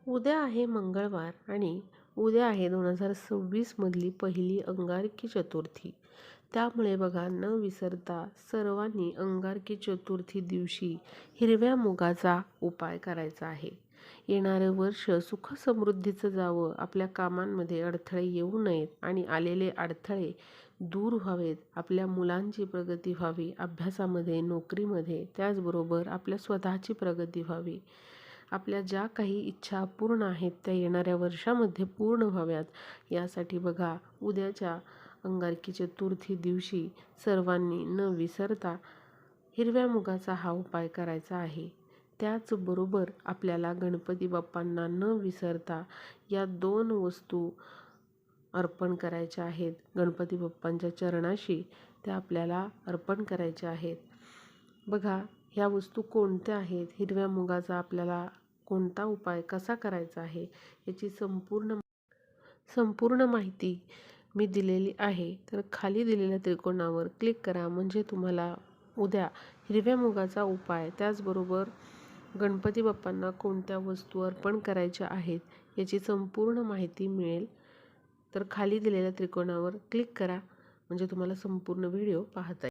उद्या आहे मंगळवार आणि उद्या आहे 2026 मधली पहिली अंगारकी चतुर्थी. त्यामुळे बघा न विसरता सर्वांनी अंगारकी चतुर्थी दिवशी हिरव्या मुगाचा उपाय करायचा आहे. येणारं वर्ष सुखसमृद्धीचं जावं, आपल्या कामांमध्ये अडथळे येऊ नयेत आणि आलेले अडथळे दूर व्हावेत, आपल्या मुलांची प्रगती व्हावी, अभ्यासामध्ये, नोकरीमध्ये, त्याचबरोबर आपल्या स्वतःची प्रगती व्हावी. आपल्या ज्या काही इच्छा पूर्ण आहेत त्या येणाऱ्या वर्षामध्ये पूर्ण व्हाव्यात, यासाठी बघा उद्याच्या अंगारकी चतुर्थी दिवशी सर्वांनी न विसरता हिरव्या मुगाचा हा उपाय करायचा आहे. त्याचबरोबर आपल्याला गणपती बाप्पांना न विसरता या 2 वस्तू अर्पण करायच्या आहेत. गणपती बाप्पांच्या चरणाशी त्या आपल्याला अर्पण करायच्या आहेत. बघा ह्या वस्तू कोणत्या आहेत, हिरव्या मुगाचा आपल्याला कोणता उपाय कसा करायचा आहे याची संपूर्ण माहिती मी दिलेली आहे. तर खाली दिलेल्या त्रिकोणावर क्लिक करा, म्हणजे तुम्हाला उद्या हिरव्या मुगाचा उपाय, त्याचबरोबर गणपती बाप्पांना कोणत्या वस्तू अर्पण करायच्या आहेत याची संपूर्ण माहिती मिळेल. तर खाली दिलेल्या त्रिकोणावर क्लिक करा, म्हणजे तुम्हाला संपूर्ण व्हिडिओ पाहता येईल.